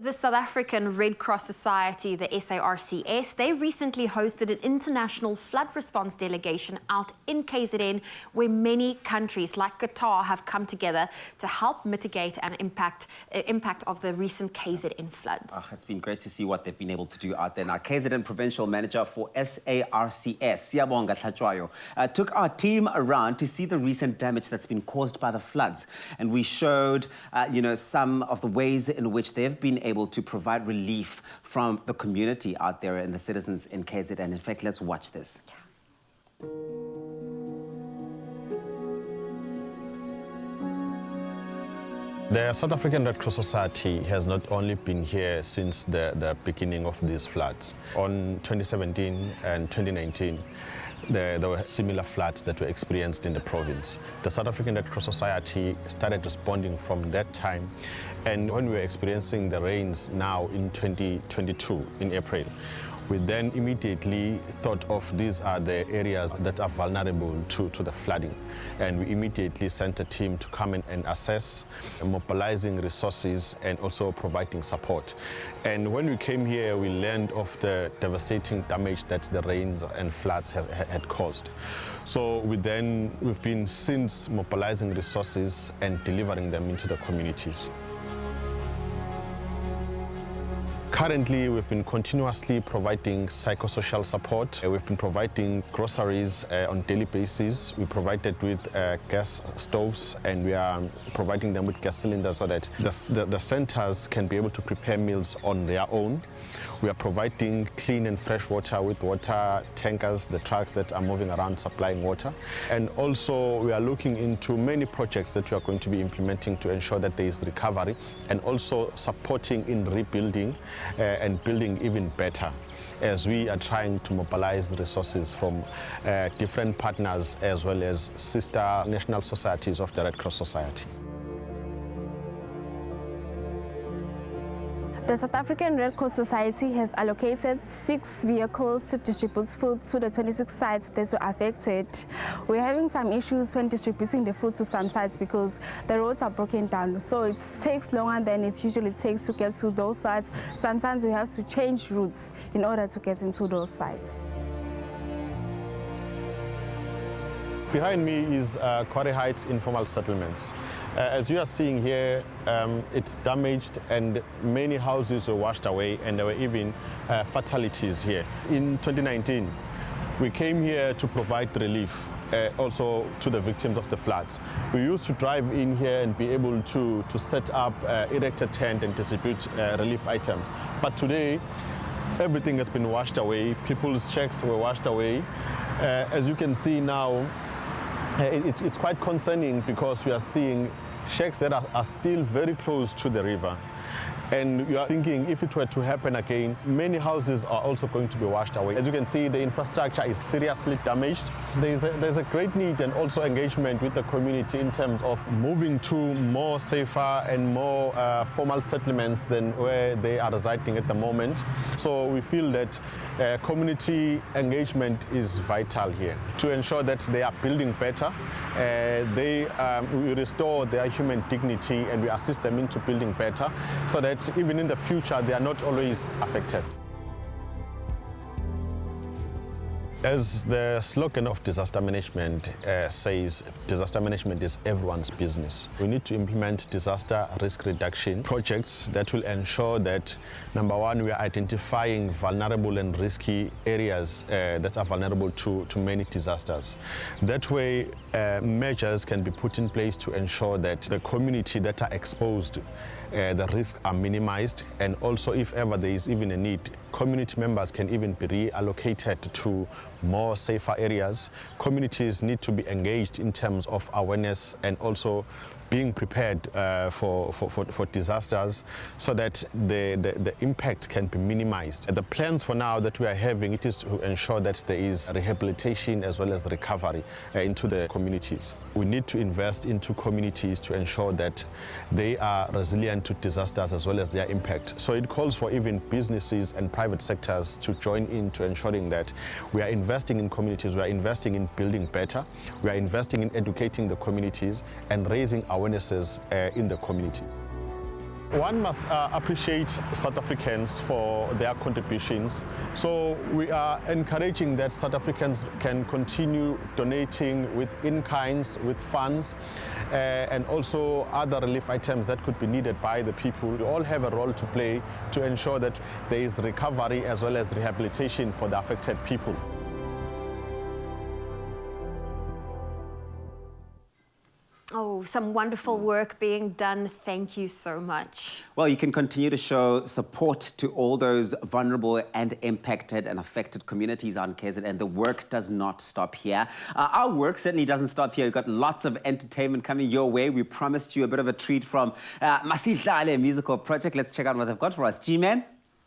The South African Red Cross Society, the SARCS, they recently hosted an international flood response delegation out in KZN, where many countries like Qatar have come together to help mitigate an impact of the recent KZN floods. It's been great to see what they've been able to do out there. Now, KZN Provincial Manager for SARCS, Siyabonga Tlhatshwayo, took our team around to see the recent damage that's been caused by the floods. And we showed, some of the ways in which they've been able to provide relief from the community out there and the citizens in KZN. In fact, let's watch this. The South African Red Cross Society has not only been here since the beginning of these floods. On 2017 and 2019, there were similar floods that were experienced in the province. The South African Red Cross Society started responding from that time, and when we were experiencing the rains now in 2022, in April, we then immediately thought of these are the areas that are vulnerable to the flooding. And we immediately sent a team to come in and assess, mobilizing resources and also providing support. And when we came here, we learned of the devastating damage that the rains and floods had caused. So we've been since mobilizing resources and delivering them into the communities. Currently, we've been continuously providing psychosocial support. We've been providing groceries on a daily basis. We provided with gas stoves, and we are providing them with gas cylinders so that the centers can be able to prepare meals on their own. We are providing clean and fresh water with water tankers, the trucks that are moving around supplying water. And also, we are looking into many projects that we are going to be implementing to ensure that there is recovery, and also supporting in rebuilding and building even better, as we are trying to mobilize resources from different partners as well as sister national societies of the Red Cross Society. The South African Red Cross Society has allocated 6 vehicles to distribute food to the 26 sites that were affected. We're having some issues when distributing the food to some sites because the roads are broken down. So it takes longer than it usually takes to get to those sites. Sometimes we have to change routes in order to get into those sites. Behind me is Quarry Heights informal settlements. As you are seeing here, it's damaged and many houses were washed away, and there were even fatalities here. In 2019, we came here to provide relief also to the victims of the floods. We used to drive in here and be able to set up, erect a tent and distribute relief items. But today, everything has been washed away. People's checks were washed away. As you can see now, it's quite concerning because we are seeing shacks that are still very close to the river. And you are thinking, if it were to happen again, many houses are also going to be washed away. As you can see, the infrastructure is seriously damaged. There's a great need and also engagement with the community in terms of moving to more safer and more formal settlements than where they are residing at the moment. So we feel that community engagement is vital here to ensure that they are building better. We restore their human dignity and we assist them into building better so that even in the future, they are not always affected. As the slogan of disaster management says, disaster management is everyone's business. We need to implement disaster risk reduction projects that will ensure that, number one, we are identifying vulnerable and risky areas that are vulnerable to many disasters. That way, measures can be put in place to ensure that the community that are exposed, the risks are minimized, and also if ever there is even a need, community members can even be reallocated to more safer areas. Communities need to be engaged in terms of awareness and also being prepared for disasters so that the impact can be minimized. The plans for now that we are having, it is to ensure that there is rehabilitation as well as recovery into the communities. We need to invest into communities to ensure that they are resilient to disasters as well as their impact. So it calls for even businesses and private sectors to join in to ensuring that we are investing in communities, we are investing in building better, we are investing in educating the communities and raising awarenesses in the community. One must appreciate South Africans for their contributions. So we are encouraging that South Africans can continue donating with in-kinds, with funds, and also other relief items that could be needed by the people. We all have a role to play to ensure that there is recovery as well as rehabilitation for the affected people. Oh, some wonderful work being done. Thank you so much. Well, you can continue to show support to all those vulnerable and impacted and affected communities on KZN. The work does not stop here. Our work certainly doesn't stop here. We've got lots of entertainment coming your way. We promised you a bit of a treat from Masihlale musical project. Let's check out what they've got for us. G-Man?